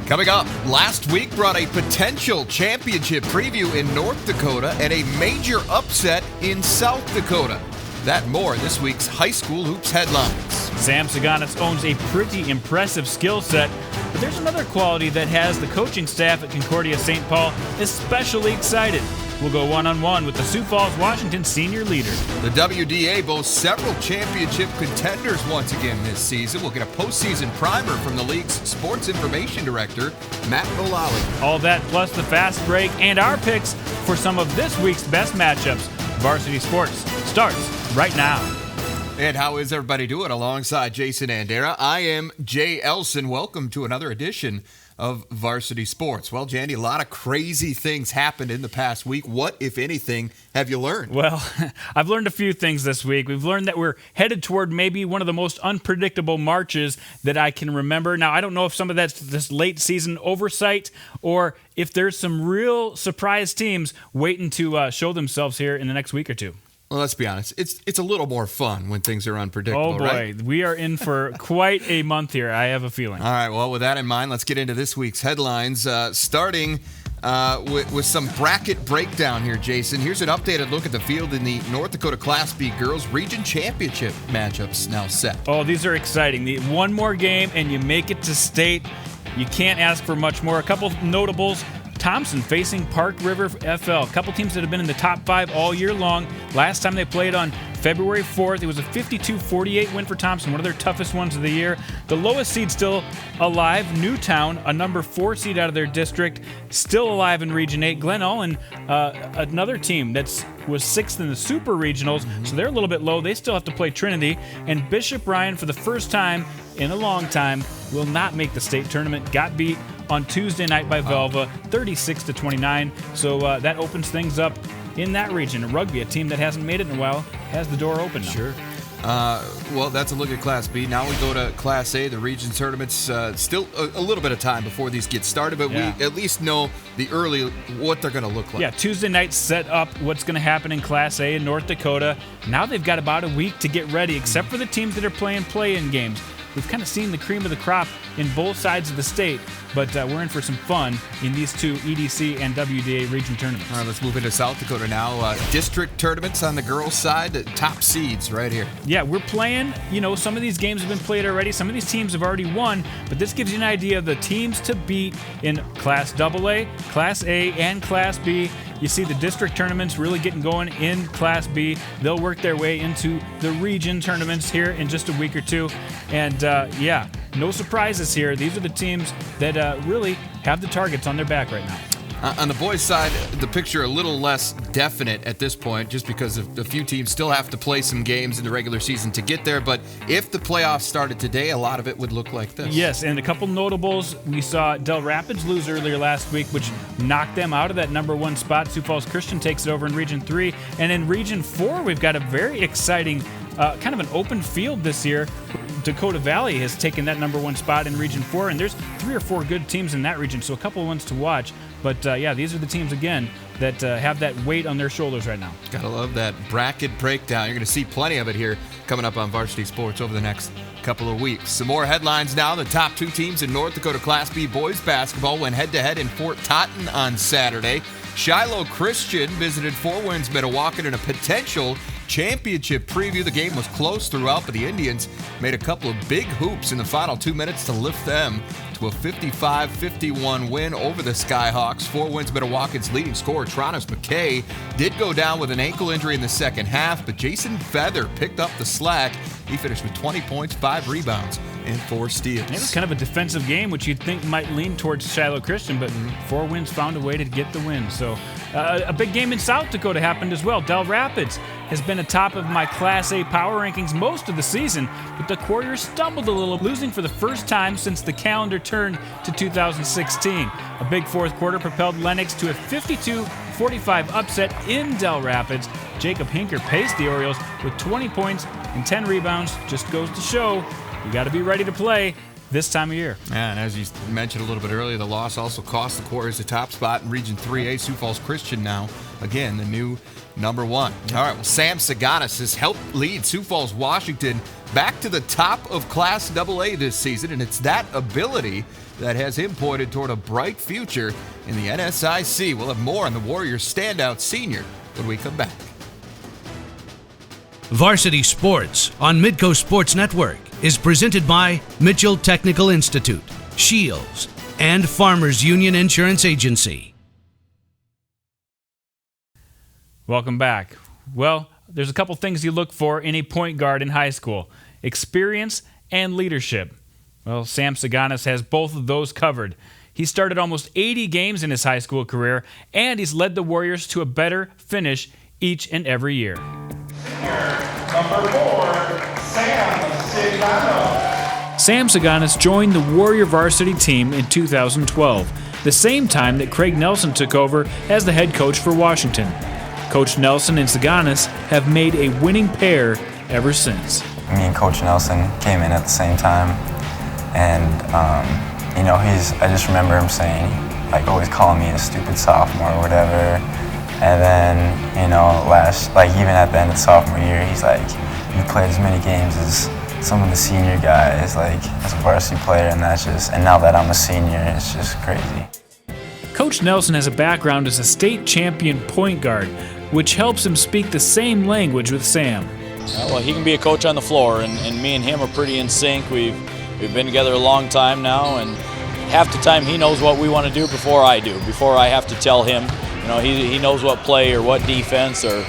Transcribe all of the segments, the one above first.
Coming up, last week brought a potential championship preview in North Dakota and a major upset in South Dakota. That and more in this week's High School Hoops headlines. Sam Saganas owns a pretty impressive skill set, but there's another quality that has the coaching staff at Concordia St. Paul especially excited. We'll go one-on-one with the Sioux Falls, Washington senior leader. The WDA boasts several championship contenders once again this season. We'll get a postseason primer from the league's sports information director, Matt Mullaly. All that plus the fast break and our picks for some of this week's best matchups. Varsity Sports starts right now. And how is everybody doing? Alongside Jason Andera, I am Jay Elsen. Welcome to another edition of Varsity Sports. Well, Jandy, a lot of crazy things happened in the past week. What, if anything, have you learned? Well, I've learned a few things this week. We've learned that we're headed toward maybe one of the most unpredictable marches that I can remember. Now, I don't know if some of that's this late season oversight or if there's some real surprise teams waiting to show themselves here in the next week or two. Well, let's be honest. It's a little more fun when things are unpredictable, Oh, boy. Right? We are in for quite a month here, I have a feeling. All right, well, with that in mind, let's get into this week's headlines, starting with some bracket breakdown here, Jason. Here's an updated look at the field in the North Dakota Class B Girls Region Championship matchups now set. Oh, these are exciting. One more game, and you make it to state. You can't ask for much more. A couple notables. Thompson facing Park River FL. A couple teams that have been in the top 5 all year long. Last time they played on February 4th, it was a 52-48 win for Thompson, one of their toughest ones of the year. The lowest seed still alive, Newtown, a number 4 seed out of their district, still alive in Region 8. Glen Ullin, another team that was 6th in the Super Regionals, so they're a little bit low. They still have to play Trinity. And Bishop Ryan, for the first time in a long time, will not make the state tournament. Got beat on Tuesday night by Velva, 36-29. So that opens things up in that region. Rugby, a team that hasn't made it in a while, has the door open now. Sure. Well, that's a look at Class B. Now we go to Class A. The region tournaments, still a little bit of time before these get started, but we at least know the early what they're going to look like. Yeah, Tuesday night set up what's going to happen in Class A in North Dakota. Now they've got about a week to get ready, except for the teams that are playing play-in games. We've kind of seen the cream of the crop in both sides of the state, but we're in for some fun in these two EDC and WDA region tournaments. All right, let's move into South Dakota now. District tournaments on the girls' side, the top seeds right here. Yeah, we're playing, some of these games have been played already. Some of these teams have already won, but this gives you an idea of the teams to beat in Class AA, Class A, and Class B. You see the district tournaments really getting going in Class B. They'll work their way into the region tournaments here in just a week or two. And no surprises here. These are the teams that really have the targets on their back right now. On the boys' side, the picture a little less definite at this point, just because a few teams still have to play some games in the regular season to get there. But if the playoffs started today, a lot of it would look like this. Yes, and a couple notables. We saw Del Rapids lose earlier last week, which knocked them out of that number 1 spot. Sioux Falls Christian takes it over in Region 3. And in Region 4, we've got a very exciting kind of an open field this year. Dakota Valley has taken that number 1 spot in Region 4, and there's 3 or 4 good teams in that region, so a couple of ones to watch. But, these are the teams, again, that have that weight on their shoulders right now. Gotta love that bracket breakdown. You're going to see plenty of it here coming up on Varsity Sports over the next couple of weeks. Some more headlines now. The top 2 teams in North Dakota Class B boys basketball went head-to-head in Fort Totten on Saturday. Shiloh Christian visited Four Winds Midco in a potential championship preview. The game was close throughout, but the Indians made a couple of big hoops in the final 2 minutes to lift them to a 55-51 win over the Skyhawks. Four Winds Midco's leading scorer, Tronis McKay, did go down with an ankle injury in the second half, but Jason Feather picked up the slack. He finished with 20 points, 5 rebounds, and 4 steals. It was kind of a defensive game, which you'd think might lean towards Shiloh Christian, but Four Winds found a way to get the win. So a big game in South Dakota happened as well. Del Rapids has been atop of my Class A power rankings most of the season, but the Warriors stumbled a little, losing for the first time since the calendar turned to 2016. A big fourth quarter propelled Lennox to a 52-45 upset in Del Rapids. Jacob Hinker paced the Orioles with 20 points and 10 rebounds. Just goes to show you got to be ready to play this time of year. Yeah, and as you mentioned a little bit earlier, the loss also cost the Warriors the top spot in Region 3A. Sioux Falls Christian now, again, the new number 1. All right, well, Sam Saganas has helped lead Sioux Falls Washington back to the top of Class AA this season, and it's that ability that has him pointed toward a bright future in the NSIC. We'll have more on the Warriors standout senior when we come back. Varsity Sports on Midco Sports Network is presented by Mitchell Technical Institute, Shields, and Farmers Union Insurance Agency. Welcome back. Well, there's a couple things you look for in a point guard in high school: experience and leadership. Well, Sam Saganas has both of those covered. He started almost 80 games in his high school career, and he's led the Warriors to a better finish each and every year. Number 4, Sam Saganas. Sam Saganas joined the Warrior varsity team in 2012, the same time that Craig Nelson took over as the head coach for Washington. Coach Nelson and Saganas have made a winning pair ever since. Me and Coach Nelson came in at the same time, and I just remember him saying, like, always calling me a stupid sophomore or whatever. And then, even at the end of the sophomore year, he's like, you played as many games as some of the senior guys, like, as a varsity player, and now that I'm a senior, it's just crazy. Coach Nelson has a background as a state champion point guard, which helps him speak the same language with Sam. Well, he can be a coach on the floor, and me and him are pretty in sync. We've been together a long time now, and half the time he knows what we want to do before I do, before I have to tell him. He knows what play or what defense or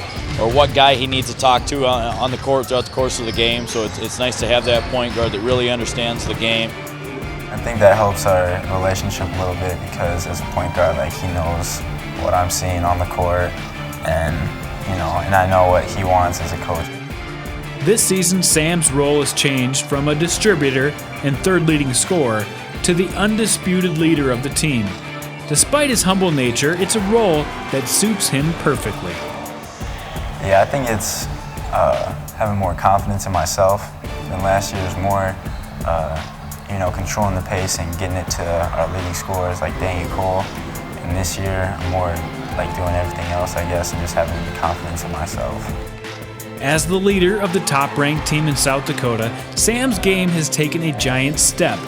what guy he needs to talk to on the court throughout the course of the game. So it's nice to have that point guard that really understands the game. I think that helps our relationship a little bit because as a point guard, like, he knows what I'm seeing on the court, and I know what he wants as a coach. This season, Sam's role has changed from a distributor and third leading scorer to the undisputed leader of the team. Despite his humble nature, it's a role that suits him perfectly. Yeah, I think it's having more confidence in myself than last year. Is more, controlling the pace and getting it to our leading scorers like Daniel Cole. And this year, I'm more like doing everything else, I guess, and just having confidence in myself. As the leader of the top-ranked team in South Dakota, Sam's game has taken a giant step.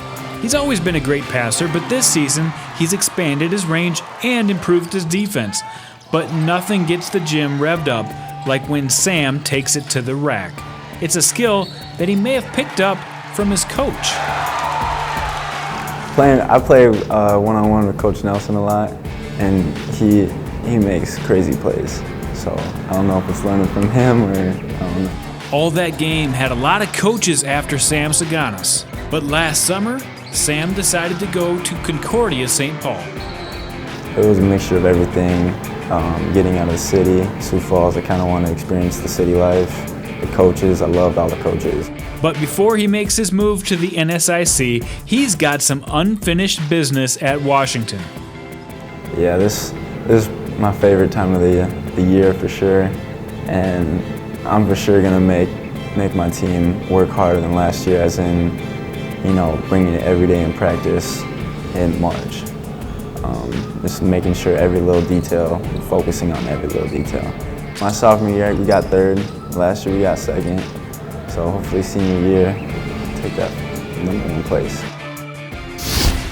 He's always been a great passer, but this season, he's expanded his range and improved his defense. But nothing gets the gym revved up like when Sam takes it to the rack. It's a skill that he may have picked up from his coach. I play one-on-one with Coach Nelson a lot, and he makes crazy plays. So I don't know if it's learning from him or I don't know. All that game had a lot of coaches after Sam Saganas. But last summer, Sam decided to go to Concordia St. Paul. It was a mixture of everything. Getting out of the city, Sioux Falls, I kind of want to experience the city life. The coaches, I loved all the coaches. But before he makes his move to the NSIC, he's got some unfinished business at Washington. Yeah, this is my favorite time of the year for sure, and I'm for sure gonna make my team work harder than last year, as in, bringing it every day in practice in March. Just making sure every little detail, focusing on every little detail. My sophomore year, we got third. Last year, we got second. So hopefully senior year, take that #1 place.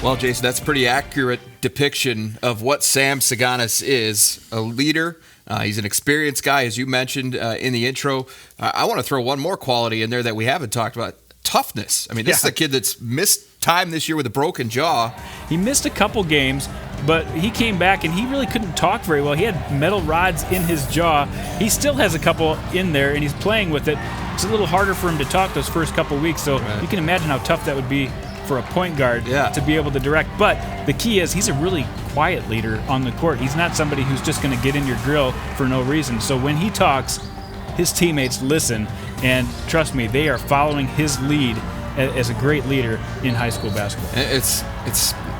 Well, Jason, that's a pretty accurate depiction of what Sam Saganas is, a leader. He's an experienced guy, as you mentioned in the intro. I want to throw one more quality in there that we haven't talked about: toughness. I mean, this is a kid that's missed time this year with a broken jaw. He missed a couple games, but he came back and he really couldn't talk very well. He had metal rods in his jaw. He still has a couple in there, and he's playing with it. It's a little harder for him to talk those first couple weeks, so you can imagine how tough that would be for a point guard to be able to direct. But the key is he's a really quiet leader on the court. He's not somebody who's just going to get in your grill for no reason. So when he talks, his teammates listen, and trust me, they are following his lead as a great leader in high school basketball. It's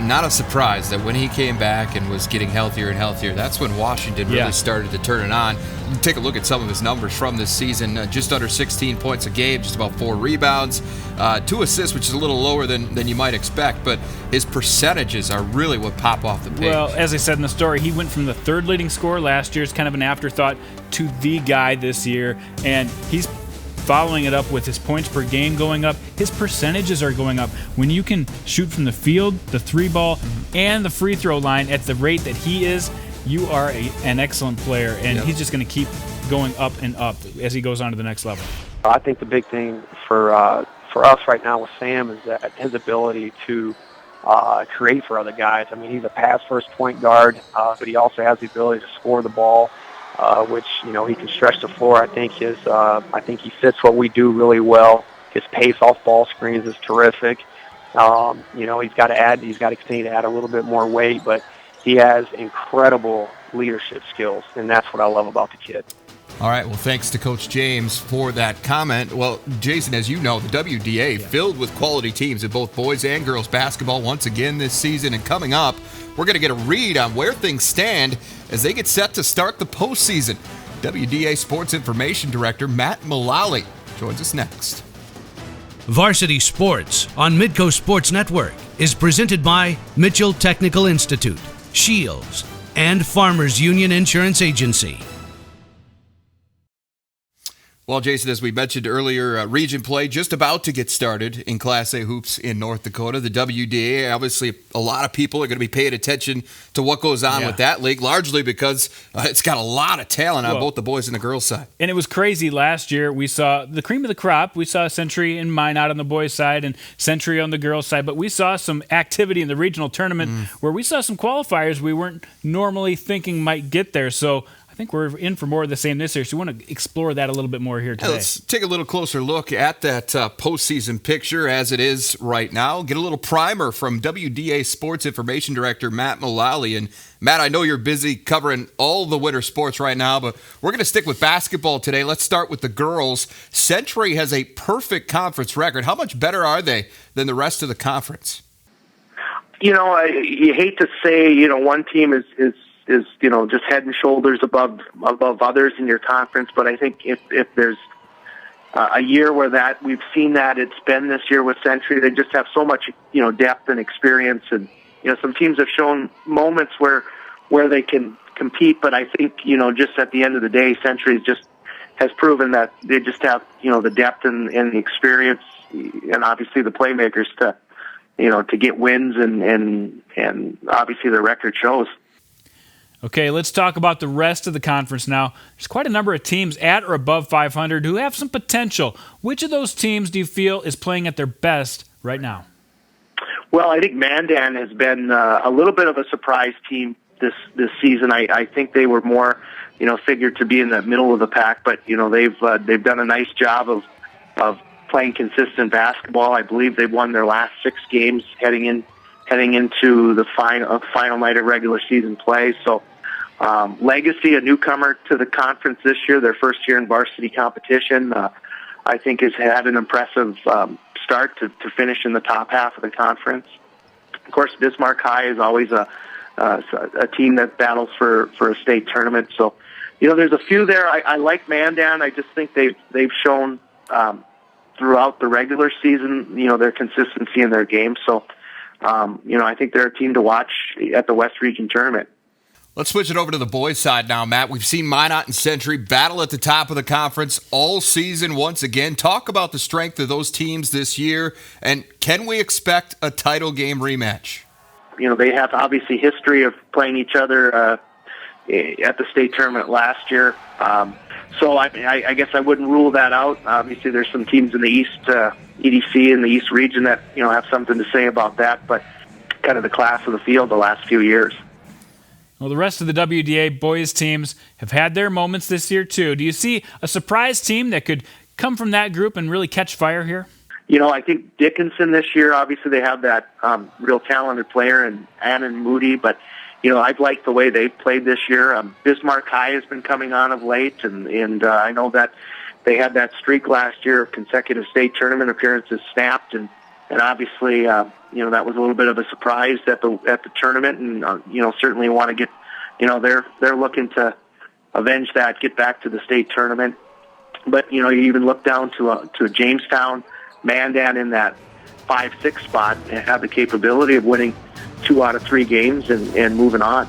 not a surprise that when he came back and was getting healthier and healthier, that's when Washington really started to turn it on. Take a look at some of his numbers from this season. Just under 16 points a game, just about 4 rebounds, 2 assists, which is a little lower than you might expect, but his percentages are really what pop off the page. Well, as I said in the story, he went from the third leading scorer last year, it's kind of an afterthought, to the guy this year, and he's following it up with his points per game going up. His percentages are going up. When you can shoot from the field, the 3-ball, and the free throw line at the rate that he is, you are an excellent player, and he's just going to keep going up and up as he goes on to the next level. I think the big thing for us right now with Sam is that his ability to create for other guys. I mean, he's a pass-first point guard, but he also has the ability to score the ball, which, you know, he can stretch the floor. I think he fits what we do really well. His pace off ball screens is terrific. You know, he's got to continue to add a little bit more weight, but he has incredible leadership skills, and that's what I love about the kid. All right, well, thanks to Coach James for that comment. Well, Jason, as you know, the WDA filled with quality teams in both boys and girls basketball once again this season. And coming up, we're going to get a read on where things stand as they get set to start the postseason. WDA Sports Information Director Matt Mullaly joins us next. Varsity Sports on Midco Sports Network is presented by Mitchell Technical Institute, Shields, and Farmers Union Insurance Agency. Well, Jason, as we mentioned earlier, region play just about to get started in Class A hoops in North Dakota. The WDA, obviously, a lot of people are going to be paying attention to what goes on with that league, largely because it's got a lot of talent on both the boys and the girls side. And it was crazy last year. We saw the cream of the crop. We saw Century and Minot on the boys' side and Century on the girls' side, but we saw some activity in the regional tournament where we saw some qualifiers we weren't normally thinking might get there. So I think we're in for more of the same this year, so we want to explore that a little bit more here today. Let's take a little closer look at that postseason picture as it is right now. Get a little primer from WDA Sports Information Director Matt Mullaly. And Matt, I know you're busy covering all the winter sports right now, but we're going to stick with basketball today. Let's start with the girls. Century has a perfect conference record. How much better are they than the rest of the conference? You know, you hate to say, you know, one team is you know, just head and shoulders above others in your conference. But I think if there's a year where that we've seen that, it's been this year with Century. They just have so much, you know, depth and experience, and you know, some teams have shown moments where they can compete. But I think, you know, just at the end of the day, Century just has proven that they just have, you know, the depth and the experience, and obviously the playmakers to, you know, to get wins, and obviously the record shows. Okay, let's talk about the rest of the conference now. There's quite a number of teams at or above 500 who have some potential. Which of those teams do you feel is playing at their best right now? Well, I think Mandan has been a little bit of a surprise team this season. I think they were more, you know, figured to be in the middle of the pack, but you know, they've done a nice job of playing consistent basketball. I believe they've won their last 6 games heading into the final night of regular season play. So Legacy, a newcomer to the conference this year, their first year in varsity competition, I think has had an impressive start to finish in the top half of the conference. Of course, Bismarck High is always a team that battles for a state tournament. So, you know, there's a few there. I like Mandan. I just think they've shown throughout the regular season, you know, their consistency in their game. So, you know, I think they're a team to watch at the West Region Tournament. Let's switch it over to the boys' side now, Matt. We've seen Minot and Century battle at the top of the conference all season once again. Talk about the strength of those teams this year, and can we expect a title game rematch? You know, they have obviously history of playing each other at the state tournament last year. So I guess I wouldn't rule that out. Obviously, there's some teams in the East, EDC in the East region that, you know, have something to say about that, but kind of the class of the field the last few years. Well, the rest of the WDA boys teams have had their moments this year, too. Do you see a surprise team that could come from that group and really catch fire here? You know, I think Dickinson this year, obviously they have that real talented player in Annan Moody, but, you know, I've liked the way they've played this year. Bismarck High has been coming on of late, and I know that they had that streak last year of consecutive state tournament appearances snapped, and obviously, you know, that was a little bit of a surprise at the tournament, and you know, certainly want to get, you know, they're looking to avenge that, get back to the state tournament. But you know, you even look down to a Jamestown, Mandan in that 5-6 spot, and have the capability of winning 2 out of 3 games and moving on.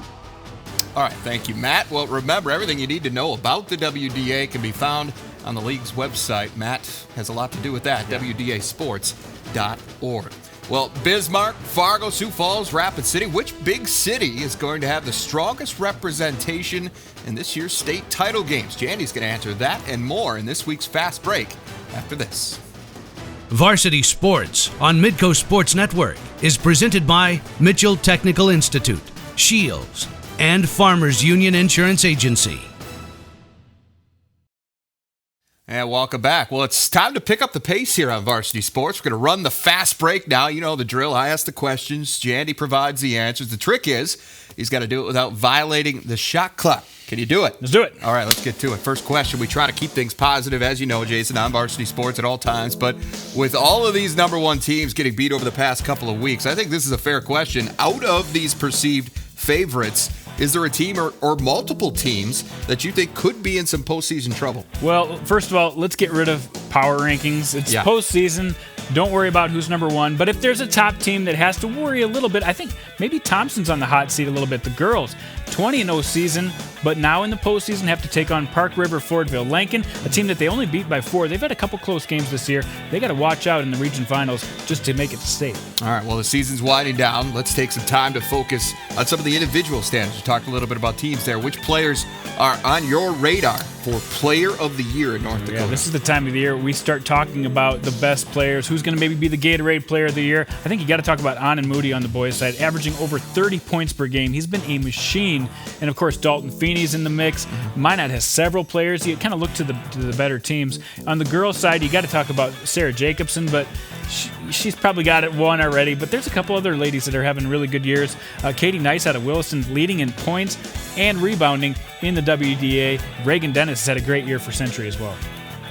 All right, thank you, Matt. Well, remember, everything you need to know about the WDA can be found on the league's website. Matt has a lot to do with that, wdasports.org. Well, Bismarck, Fargo, Sioux Falls, Rapid City. Which big city is going to have the strongest representation in this year's state title games? Jandy's going to answer that and more in this week's Fast Break after this. Varsity Sports on Midco Sports Network is presented by Mitchell Technical Institute, Shields, and Farmers Union Insurance Agency. And welcome back. Well, it's time to pick up the pace here on Varsity Sports. We're going to run the fast break now. You know the drill. I ask the questions. Jandy provides the answers. The trick is he's got to do it without violating the shot clock. Can you do it? Let's do it. All right, let's get to it. First question. We try to keep things positive, as you know, Jason, on Varsity Sports at all times. But with all of these number one teams getting beat over the past couple of weeks, I think this is a fair question. Out of these perceived favorites, is there a team or multiple teams that you think could be in some postseason trouble? Well, first of all, let's get rid of power rankings. It's postseason. Don't worry about who's number one. But if there's a top team that has to worry a little bit, I think maybe Thompson's on the hot seat a little bit. The girls, 20-0 season, but now in the postseason have to take on Park River, Fordville, Lankin, a team that they only beat by 4. They've had a couple close games this year. They got to watch out in the region finals just to make it to state. All right, well, the season's winding down. Let's take some time to focus on some of the individual standings. We talked a little bit about teams there. Which players are on your radar for Player of the Year in North Dakota? Yeah, this is the time of the year we start talking about the best players, who's going to maybe be the Gatorade Player of the Year. I think you got to talk about Anand Moody on the boys' side, averaging over 30 points per game. He's been a machine. And, of course, Dalton Feeney's in the mix. Minot has several players. You kind of look to the better teams. On the girls' side, you got to talk about Sarah Jacobson, but she's probably got it one already. But there's a couple other ladies that are having really good years. Katie Nice out of Williston, leading in points and rebounding in the WDA. Reagan Dennis has had a great year for Century as well.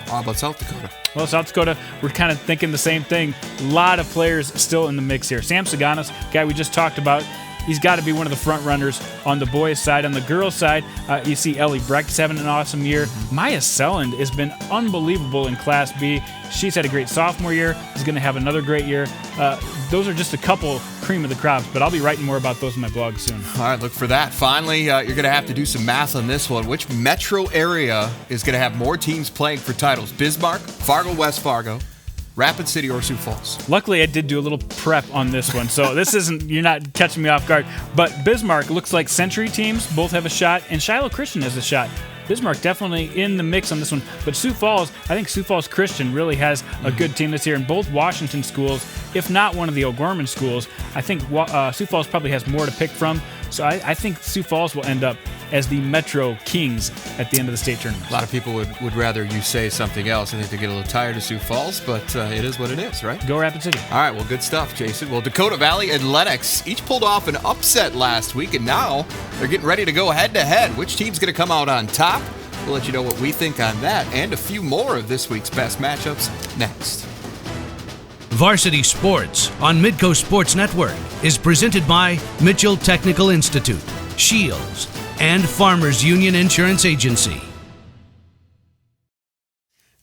How about South Dakota? Well, South Dakota, we're kind of thinking the same thing. A lot of players still in the mix here. Sam Saganos, guy we just talked about, he's got to be one of the front runners on the boys' side. On the girls' side, you see Ellie Brecht's having an awesome year. Maya Selland has been unbelievable in Class B. She's had a great sophomore year. Is going to have another great year. Those are just a couple cream of the crops, but I'll be writing more about those in my blog soon. All right, look for that. Finally, you're going to have to do some math on this one. Which metro area is going to have more teams playing for titles? Bismarck, Fargo, West Fargo, Rapid City, or Sioux Falls? Luckily, I did do a little prep on this one, so you're not catching me off guard. But Bismarck looks like Century teams both have a shot, and Shiloh Christian has a shot. Bismarck definitely in the mix on this one. But Sioux Falls, I think Sioux Falls Christian really has a good team this year. And both Washington schools, if not one of the O'Gorman schools, I think Sioux Falls probably has more to pick from. So I think Sioux Falls will end up as the Metro Kings at the end of the state tournament. A lot of people would rather you say something else. I think they get a little tired of Sioux Falls, but it is what it is, right? Go Rapid City. All right, well, good stuff, Jason. Well, Dakota Valley and Lennox each pulled off an upset last week, and now they're getting ready to go head-to-head. Which team's going to come out on top? We'll let you know what we think on that and a few more of this week's best matchups next. Varsity Sports on Midco Sports Network is presented by Mitchell Technical Institute, Shields, and Farmers Union Insurance Agency.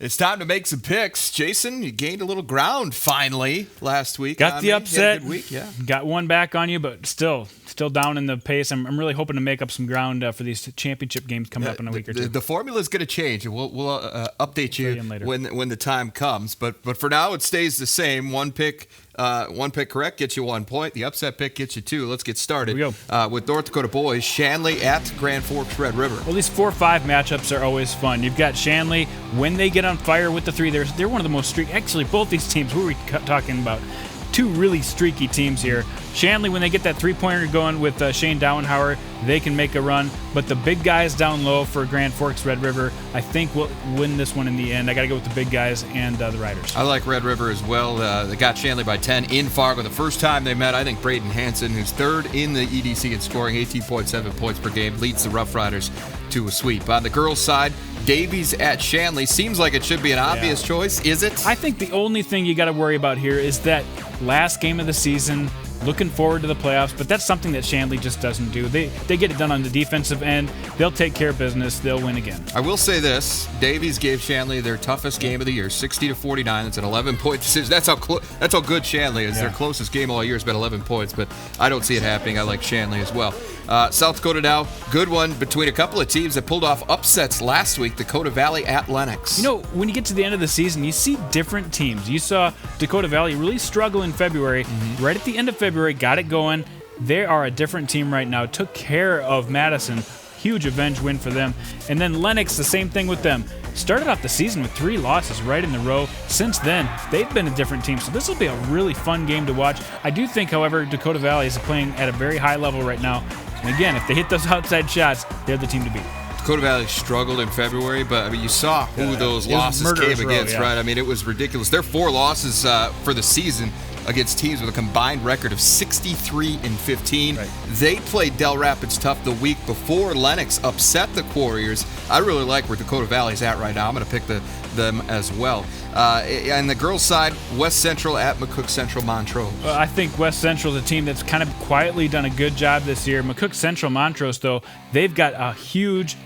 It's time to make some picks. Jason, you gained a little ground finally last week. Got the upset. Good week, yeah. Got one back on you, but still down in the pace. I'm really hoping to make up some ground for these championship games coming up in a week or two. The formula is going to change, and we'll update you when the time comes. But for now, it stays the same. One pick correct gets you 1 point. The upset pick gets you 2. Let's get started. Here we go. With North Dakota boys, Shanley at Grand Forks Red River. Well, these 4-5 matchups are always fun. You've got Shanley when they get on fire with the 3. They're one of the most streaky. Actually, both these teams. Who are we talking about? Two really streaky teams here. Shanley, when they get that 3-pointer going with Shane Dowenhauer, they can make a run. But the big guys down low for Grand Forks Red River, I think will win this one in the end. I got to go with the big guys and the Riders. I like Red River as well. They got Shanley by 10 in Fargo. The first time they met, I think Braden Hansen, who's third in the EDC in scoring, 18.7 points per game, leads the Rough Riders to a sweep. On the girls' side, Davies at Shanley. Seems like it should be an obvious choice. Is it? I think the only thing you got to worry about here is that last game of the season, looking forward to the playoffs, but that's something that Shanley just doesn't do. They get it done on the defensive end. They'll take care of business. They'll win again. I will say this. Davies gave Shanley their toughest game of the year, 60-49. That's an 11-point decision. That's how good Shanley is. Yeah. Their closest game all year has been 11 points, but I don't see it happening. I like Shanley as well. South Dakota now, good one between a couple of teams that pulled off upsets last week, Dakota Valley at Lennox. You know, when you get to the end of the season, you see different teams. You saw Dakota Valley really struggle in February. Right at the end of February, got it going. They are a different team right now. Took care of Madison. Huge revenge win for them. And then Lennox, the same thing with them. Started off the season with 3 losses right in the row. Since then, they've been a different team. So this will be a really fun game to watch. I do think, however, Dakota Valley is playing at a very high level right now. And again, if they hit those outside shots, they're the team to beat. Dakota Valley struggled in February, but I mean, you saw who those losses came against, right? I mean, it was ridiculous. Their 4 losses for the season against teams with a combined record of 63-15. Right. They played Del Rapids tough the week before Lennox upset the Warriors. I really like where Dakota Valley's at right now. I'm going to pick them as well. And the girls' side, West Central at McCook Central Montrose. Well, I think West Central is a team that's kind of quietly done a good job this year. McCook Central Montrose, though, they've got a huge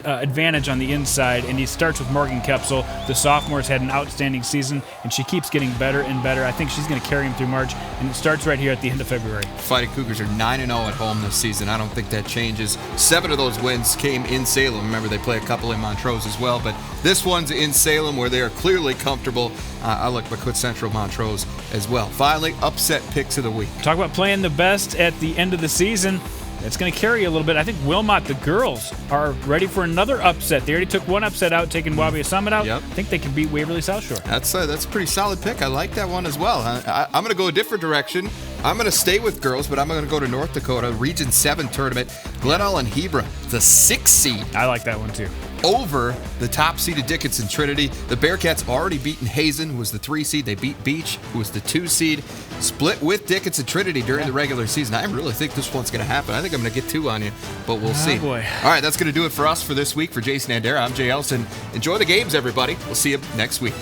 advantage on the inside, and he starts with Morgan Kepsel. The sophomore's had an outstanding season, and she keeps getting better and better. I think she's going to carry him through March, and it starts right here at the end of February. Fighting Cougars are 9-0 at home this season. I don't think that changes. 7 of those wins came in Salem. Remember, they play a couple in Montrose as well, but this one's in Salem where they are clearly comfortable. I like McCook Central Montrose as well. Finally, upset picks of the week. Talk about playing the best at the end of the season. It's going to carry a little bit. I think Wilmot, the girls, are ready for another upset. They already took one upset out, taking Waubia Summit out. Yep. I think they can beat Waverly South Shore. That's a pretty solid pick. I like that one as well. I'm going to go a different direction. I'm going to stay with girls, but I'm going to go to North Dakota, Region 7 tournament. Glenall and Hebra, the 6th seed. I like that one too. Over the top-seeded Dickinson Trinity. The Bearcats already beaten Hazen, who was the 3 seed. They beat Beach, who was the 2 seed. Split with Dickinson Trinity during the regular season. I really think this one's going to happen. I think I'm going to get 2 on you, but we'll see. Boy. All right, that's going to do it for us for this week. For Jason Andera, I'm Jay Elsen. Enjoy the games, everybody. We'll see you next week.